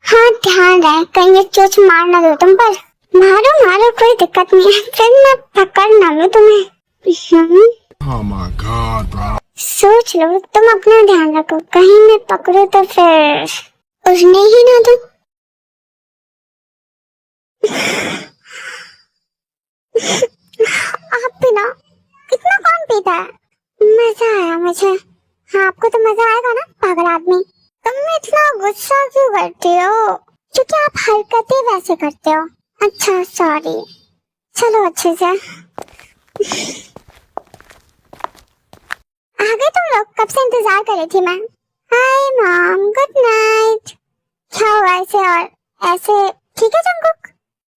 हाँ ध्यान रहे कहीं ये चोच मार ना दो तुम पर। मारो मारो कोई दिक्कत नहीं है, फिर मैं पकड़ ना लूं तुम्हें। Oh my God, bro. सोच लो, तुम अपना ध्यान रखो, कहीं मैं पकड़ू तो फिर उड़ने ही ना दूं। आप भी ना, इतना कौन पीता है? मजा आया मुझे। हाँ आपको तो मजा आएगा ना पागल आदमी। तुम इतना गुस्सा क्यों करते हो? क्योंकि आप हरकतें वैसे करते हो। अच्छा सॉरी, चलो अच्छे से आगे तुम लोग, कब से इंतजार कर रही थी मैं। Hi mom, good night. क्या हुआ ऐसे और ऐसे, ठीक है जंगकुक?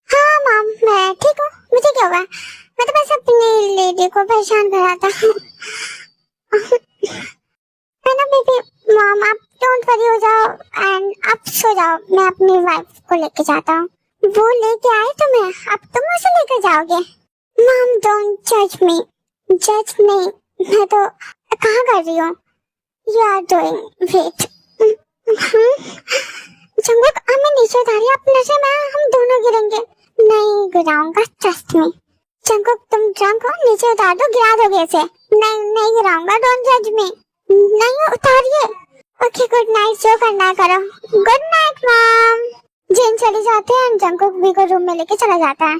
हाँ मॉम मैं ठीक हूँ, मुझे क्या हुआ, मैं तो बस अपनी लेडी को परेशान कर रहा था। है ना बेबी। मॉम आप डोंट वरी हो जाओ एंड आप सो जाओ, मैं अपनी वाइफ को लेके जाता हूँ। वो लेके आए तुम्हें, अब तुम उसे लेकर जाओगे। मॉम डोंट जज मी, जज नहीं, मैं तो कहाँ कर रही हूँ। You are doing what. Jungkook हमें नीचे उतारिए, आप नशे में हम दोनों गिरेंगे। नहीं गिराऊंगा, ट्रस्ट मी। जंगकुक तुम ड्रंक हो, नीचे उतार दो, गिरा दोगे इसे। नहीं नहीं गिराऊंगा, डोंट जज मी। नहीं उतारिए। ओके गुड नाइट, जो करना है करो। Good night mom. जेन चली जाती है, जंगकुक भी को रूम में लेके चला जाता है।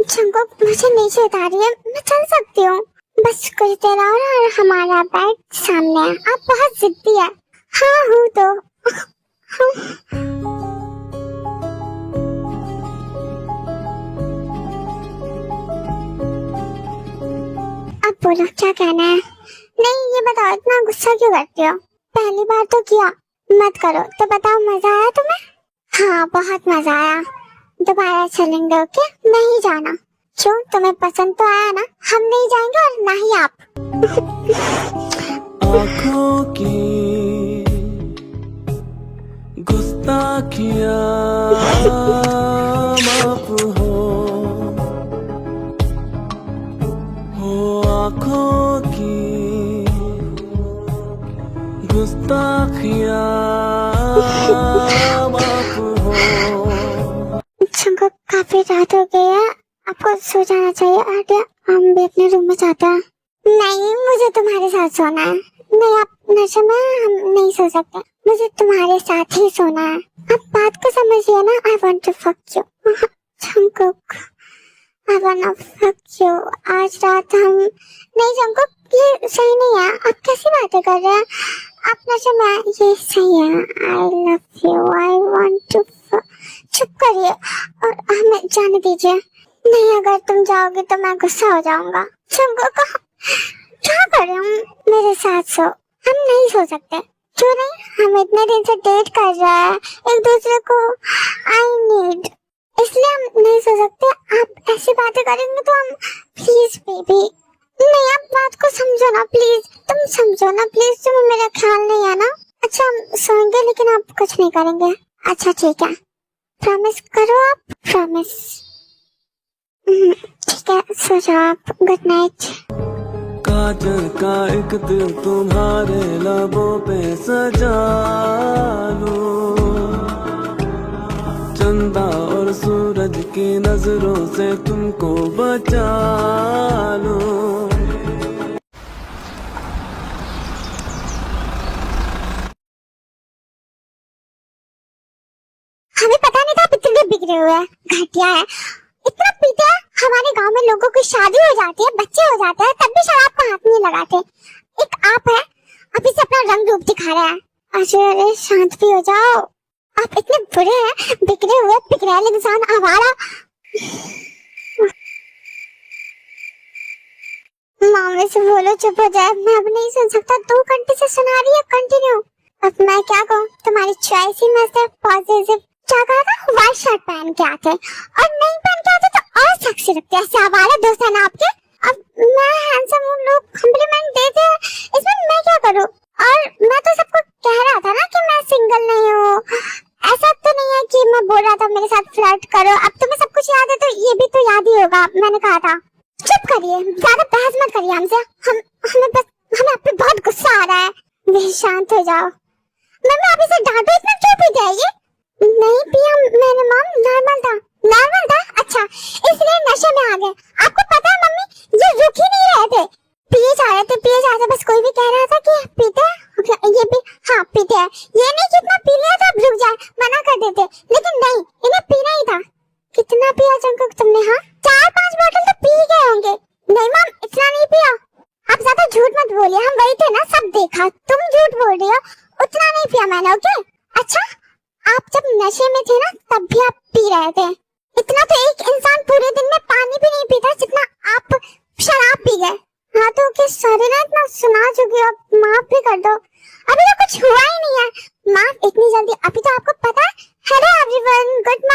जंगकुक मुझे नीचे उतारिए, मैं चल सकती हूँ, बस कुछ देर और हमारा बेड सामने है। आप बहुत जिद्दी है। हाँ हूँ तो। अब बोलो क्या कहना है। नहीं ये बताओ, इतना गुस्सा क्यों करते हो? पहली बार तो किया, मत करो। तो बताओ मजा आया तुम्हें? हाँ बहुत मजा आया, दोबारा चलेंगे। ओके नहीं जाना। क्यों, तुम्हें पसंद तो आया ना? हम नहीं जाएंगे और ना ही आप। आँखों की गुस्ताखियाँ माफ हो आँखों की गुस्ताखियाँ माफ हो। जंगकुक काफी रात हो गई है, आपको सो जाना चाहिए। आगे हम भी अपने रूम में जाते हैं। नहीं मुझे तुम्हारे साथ सोना है। नहीं आप नशे में, हम नहीं सो सकते, मुझे तुम्हारे साथ ही सोना है। आप बात को समझिए ना। I want to fuck you. Jungkook I want to fuck you. आज रात हम नहीं। जंगकुक ये सही नहीं है, आप कैसी बातें कर रहे हैं? आप नशे में, ये सही है। I love you, I want to. चुप करिए और हमें जाने दीजिए। नहीं अगर तुम जाओगे तो मैं गुस्सा हो जाऊंगा। जंगकुक क्या कर रहे हो? मेरे साथ सो। हम नहीं सो सकते। क्यों नहीं? हम इतने दिन से डेट कर रहे हैं एक दूसरे को। आई नीड, इसलिए हम नहीं सो सकते। आप ऐसी बातें करेंगे तो हम। प्लीज बेबी, नहीं आप बात को समझो ना प्लीज। तुम समझो ना प्लीज, तुम्हें मेरा ख्याल नहीं है ना? अच्छा हम सोएंगे लेकिन आप कुछ नहीं करेंगे। अच्छा ठीक है, प्रॉमिस करो आप। प्रॉमिस। ठीक है सो जाओ आप। Good night. काजल का एक दिल तुम्हारे लबों पे सजा लूं, चंदा और सूरज की नजरों से तुमको बचा लूं। हमें पता नहीं था इतने बिगड़े हुए हैं, घटिया है, इतना पीते हैं। हमारे गांव में लोगों की शादी हो जाती है, बच्चे हो जाते हैं, तब भी शराब का हाथ नहीं लगाते। एक आप है, अभी से अपना रंग रूप दिखा रहा है। अरे शांत भी हो जाओ, आप इतने बुरे हैं, बिगड़े हुए बिगड़ैल इंसान, आवारा। मामे से बोलो चुप हो जाए, मैं अब नहीं सुन सकता। 2 घंटे से सुना रही है कंटिन्यू। अब मैं क्या कहूँ, तुम्हारी चॉइस ही मस्त है। पॉजिटिव क्या कहा था, व्हाइट शर्ट पहन के आते और नहीं पहन के आते तो और सेक्सी लगते हैं। ऐसे आवारा दोस्त है ना आपके। अब मैं हैंडसम हूँ, लोग कॉम्प्लीमेंट देते हैं, इसमें मैं क्या करूँ? और मैं तो सबको कह रहा था ना कि मैं सिंगल नहीं हूँ। ऐसा तो नहीं है कि मैं बोल रहा था मेरे साथ फ्लर्ट करो। अब तुम्हें सब कुछ याद है तो ये भी तो याद ही होगा, मैंने कहा था। चुप करिए, ज्यादा बहस मत करिए हमसे। हमें आप पे बहुत गुस्सा आ रहा है। शांत हो जाओ। मम्मी आप इसे डांटो, इतना क्यों पीते हैं ये? नहीं पिया मैंने मॉम, नॉर्मल था। अच्छा इसलिए नशे में आ गए। आपको पता है मम्मी ये रुक ही नहीं रहे थे, पिए जा रहे थे। बस कोई भी कह रहा था कि पीते हैं ये भी, हाँ पीते हैं। ये नहीं कि इतना पी लिया तो अब रुक जाए, मना कर देते, लेकिन नहीं इन्हें पीना ही था। कितना पिया जंकुक तुमने? हाँ 4-5 बोतल तो पी गए होंगे। नहीं मॉम इतना नहीं पिया। आप ज्यादा झूठ मत बोलिए, हम वही थे ना, सब देखा। तुम झूठ बोल रही हो, उतना नहीं पिया मैंने। ओके अच्छा आप जब नशे में थे ना तब भी आप पी रहे थे। इतना तो एक इंसान पूरे दिन में पानी भी नहीं पीता जितना आप शराब पी गए। हाँ तो ओके सॉरी ना, इतना सुना चुकी हो, माफ भी कर दो। अभी तो कुछ हुआ ही नहीं है, माफ इतनी जल्दी? अभी तो आपको पता है। Hello everyone, good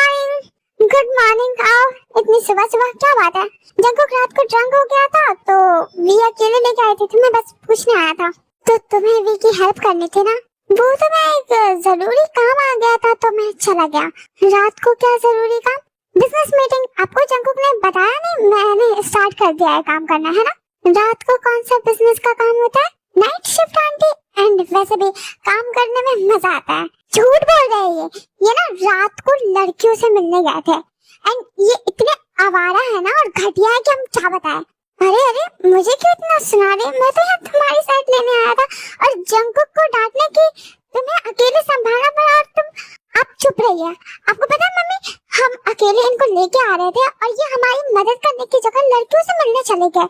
morning. आओ इतनी सुबह क्या बात है? जंकुक रात को ड्रंक हो गया था तो वी अकेले लेके आए थे, तुम्हें बस पूछने आया था। तो तुम्हें वी की हेल्प करनी थी ना? वो तो मैं एक जरूरी काम आ गया था तो मैं चला गया। रात को क्या जरूरी काम? Business meeting. आपको जंकुक ने बताया नहीं, मैंने स्टार्ट कर दिया है काम करना, है ना? रात को कौन सा बिजनेस का काम होता है? Night shift aunty. एंड वैसे भी काम करने में मजा आता है। झूठ बोल रहे हैं ये ना रात को लड़कियों से मिलने गए थे। एंड ये इतने आवारा है ना और घटिया है कि हम क्या बताएं। अरे मुझे क्यों इतना सुना रहे? मैं तो यहाँ तुम्हारी साइड लेने आया था और जंकुक को डांटने की तुम्हें अकेले संभालना पड़ा और तुम आप चुप रही है। आपको पता है मम्मी हम अकेले इनको लेके आ रहे थे और ये हमारी मदद करने की जगह लड़कियों से मिलने चले गए।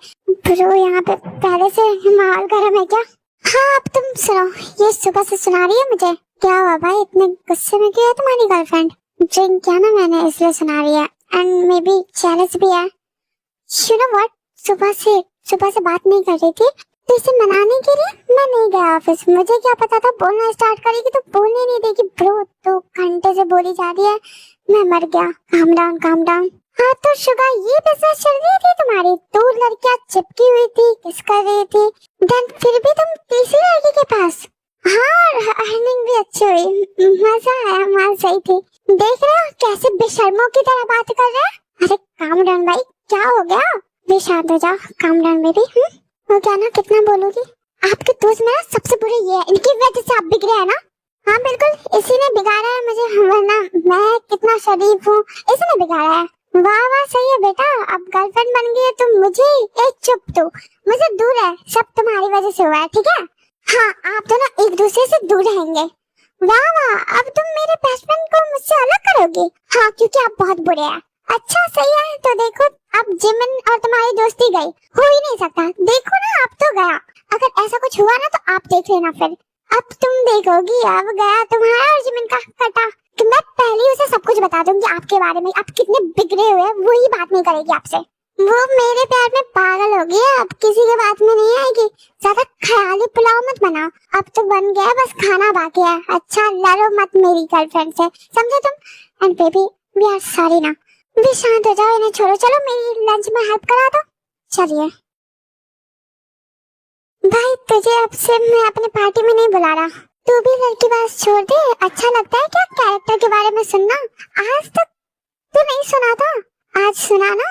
ब्रो यहाँ पे पहले से माहौल गर्म है क्या? हाँ अब तुम सुनो, ये सुबह से सुना रही है मुझे। क्या हुआ भाई, इतने गुस्से में क्यों है तुम्हारी गर्लफ्रेंड? ड्रिंक किया ना मैंने इसलिए सुना रही है। एंड मे बी जेलस भी है। यू नो व्हाट, सुबह से बात नहीं कर रही थी तो इसे मनाने के लिए मैं नहीं गया ऑफिस। मुझे क्या पता था बोलना स्टार्ट करेगी तो बोलने नहीं देगी। ब्रो 2 घंटे से बोली जा रही है, मैं मर गया। Calm down. हाँ तो शुगर ये बिजनेस चल रही थी तुम्हारी, 2 लड़कियां चिपकी हुई थी, किस कर रही थी, देन फिर भी तुम तीसरी लड़की के पास। हाँ अर्निंग भी अच्छी हुई, मजा आया, माल सही थी। देख रहे हो कैसे बेशर्मों की तरह बात कर रहे हैं? अरे काम डाउन भाई, क्या हो गया? भी शांत हो जाओ, काम डाउन बेबी। वो क्या ना, कितना बोलोगी? आपके दोस्त में सबसे बुरे ये है, इनकी वजह से आप बिगड़े हैं ना? हाँ बिल्कुल इसी ने बिगाड़ा है मुझे, वरना मैं कितना शरीफ हूँ, इसी ने बिगाड़ा है। वाह सही है बेटा, अब गर्लफ्रेंड बन गई है तुम। मुझे एक चुप तो मुझे दूर है, सब तुम्हारी वजह से हुआ है, ठीक है? हाँ आप दोनों एक दूसरे से दूर रहेंगे। वाह अब तुम मेरे बेस्ट फ्रेंड को मुझसे अलग करोगे? हाँ क्योंकि आप बहुत बुरे हैं। अच्छा सही है, तो देखो अब जिमिन और तुम्हारी दोस्ती गई, हो ही नहीं सकता। देखो ना अब तो गया, अगर ऐसा कुछ हुआ ना तो आप देख लेना फिर। अब तुम देखोगी, अब गया तुम्हारा और जिमिन का कटा। कि मैं पहले उसे सब कुछ बता दूंगी आपके बारे में, आप कितने बिगड़े हुए हैं, वो ही बात नहीं करेगी आपसे। वो मेरे प्यार में पागल हो गई है, अब किसी के बात में नहीं आएगी। ज्यादा ख्याली पुलाव मत बनाओ, अब तो बन गया, बस खाना बाकी है। अच्छा लड़ो मत मेरी गर्लफ्रेंड से, समझे तुम? And baby we are sorry ना। भी शांत हो जाओ, इन्हें छोड़ो, चलो मेरी लंच में हेल्प करा दो। चलिए भाई, तुझे अब से मैं अपनी पार्टी में नहीं बुला रहा, तू भी लड़की बात छोड़ दे। अच्छा लगता है क्या कैरेक्टर के बारे में सुनना? आज तक तू नहीं सुना था, आज सुना ना?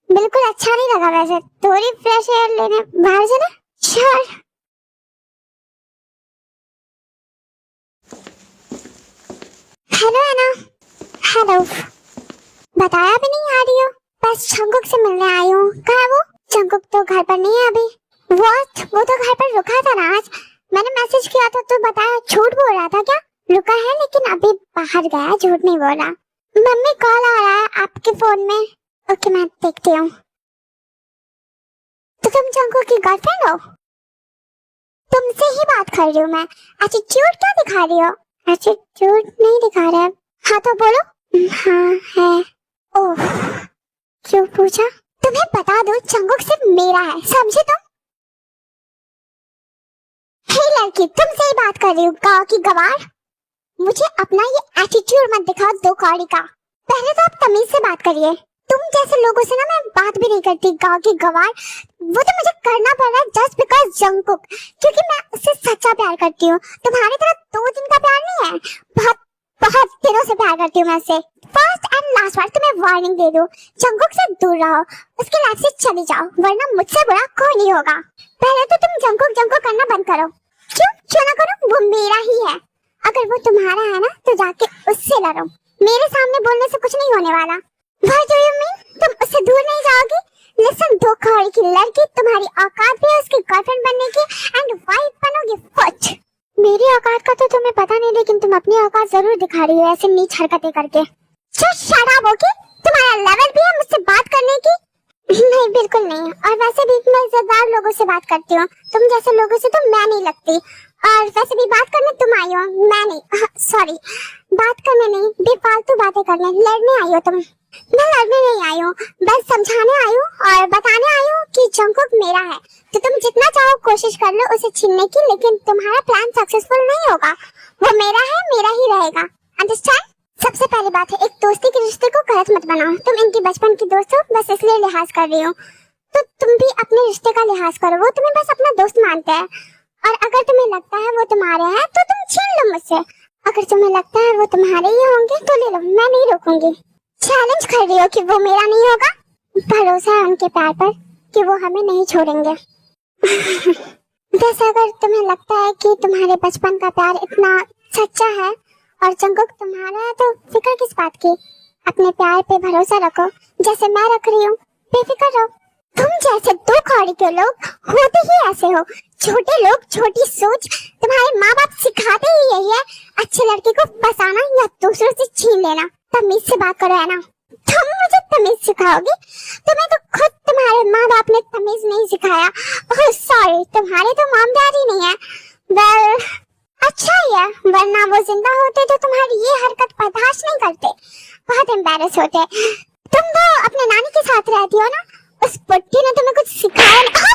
बिल्कुल अच्छा नहीं लगा वैसे, थोड़ी फ्रेश एयर लेने बाहर चले। चल हेलो अना। हेलो, बताया भी नहीं आ रही हो? बस जंकुक से मिलने आई हूँ। कहाँ है वो? जंकुक तो घर पर नहीं है अभी। What? वो तो घर पर रुका था ना आज, मैंने मैसेज किया था तो बताया। झूठ बोल रहा था क्या? रुका है लेकिन अभी बाहर गया, झूठ नहीं बोल रहा। मम्मी कॉल आ रहा है आपके फोन में। ओके मैं देखती हूँ। तो तुम जंकुक की गर्लफ्रेंड हो? तुमसे ही बात कर रही हूँ मैं। एटीट्यूड क्या दिखा रही हो? एटीट्यूड नहीं दिखा रहा है। हाँ तो बोलो। हाँ है। ओह क्यों पूछा? तुम्हें बता दो जंकुक सिर्फ मेरा है, समझे तुम? हे लड़की, तुमसे ही बात कर रही हूँ, गाँव की गवार। मुझे अपना ये एटीट्यूड मत दिखाओ दो कौड़ी का। पहले तो आप तमीज से बात करिए। तुम जैसे लोगों से ना मैं बात भी नहीं करती, गाँव की गवार। वो तो मुझे करना पड़ रहा है जस्ट बिकॉज जंकुक, क्योंकि मैं उससे सच्चा प्यार करती हूँ। तुम्हारी तरह 2 दिन का प्यार नहीं है, बहुत बहुत दिनों से प्यार करती हूँ मैं उससे। फर्स्ट एंड लास्ट बार तुम्हें वार्निंग दे दूं, जंकुक से दूर रहो, उसके लाइफ से चली जाओ, वरना मुझसे बुरा कोई नहीं होगा। पहले तो तुम जंकुक करना बंद करो। क्यों ना करूं? वो मेरा ही है। अगर वो तुम्हारा है ना तो जाके उससे लड़ो, मेरे सामने बोलने से कुछ नहीं होने वाला। What do you mean? तुम उससे दूर नहीं जाओगी? Listen, धोखाधड़ी की लड़की, तुम्हारी औकात भी है उसकी गर्लफ्रेंड बनने की एंड वाइफ बनोगी फट। मेरी औकात का तो तुम्हें पता नहीं, लेकिन तुम अपनी औकात जरूर दिखा रही हो ऐसे नीच हरकतें करके। Shut up, okay? तुम्हारा लेवल भी है मुझसे बात करने की? नहीं, बिल्कुल नहीं। और वैसे भी मैं इज्जतदार लोगों से बात करती हूँ, तुम जैसे लोगों से तो मैं नहीं लगती। और वैसे भी बात करने तुम आई हो, मैं नहीं। सॉरी, बात करने नहीं, बेफालतू बातें करने, लड़ने आई हो तुम। मैं लड़ने नहीं आई हूँ, बस समझाने आई हूँ और बताने आई हूँ कि जंगकुक मेरा है। तो तुम जितना चाहो कोशिश कर लो उसे छीनने की, लेकिन तुम्हारा प्लान सक्सेसफुल नहीं होगा। वो मेरा है, मेरा ही रहेगा। अंडरस्टैंड? सबसे पहली बात है, एक दोस्ती के रिश्ते को गलत मत बनाओ। तुम इनकी बचपन की दोस्त हो, बस इसलिए लिहाज कर रही हो। तो तुम भी अपने रिश्ते का लिहाज करो। वो तुम्हें बस अपना दोस्त मानते हैं, और अगर तुम्हें लगता है वो तुम्हारे हैं तो तुम छीन लो मुझसे। अगर तुम्हें लगता है वो तुम्हारे ही होंगे तो ले लो, मैं नहीं रोकूंगी। चैलेंज कर रही हो कि वो मेरा नहीं होगा? भरोसा है उनके प्यार पर कि वो हमें नहीं छोड़ेंगे। वैसे अगर तुम्हें लगता है कि तुम्हारे बचपन का प्यार इतना सच्चा है और जंगकुक तुम्हारा है, तो फिक्र किस बात की? अपने प्यार पे भरोसा रखो, जैसे मैं रख रही हूँ। बेफिक्र रहो। तुम जैसे दो कौड़ी के लोग होते ही ऐसे हो, छोटे लोग, छोटी सोच। तुम्हारे माँ बाप सिखाते ही यही है, अच्छे लड़के को फंसाना या दूसरों से छीन लेना। तमीज से बात करो, है ना? तुम मुझे तमीज सिखाओगी? तुम्हें तो खुद तुम्हारे माँ बाप ने तमीज नहीं सिखाया। ओह सॉरी, तुम्हारे तो मॉम डैडी नहीं है। वेल, अच्छा ही है, वरना वो जिंदा होते तो तुम्हारी ये हरकत बर्दाश्त नहीं करते। बहुत एम्बैरेस होते। तुम तो अपने नानी के साथ रहती हो ना, उस बुड्ढी ने तुम्हें कुछ सिखाया ना?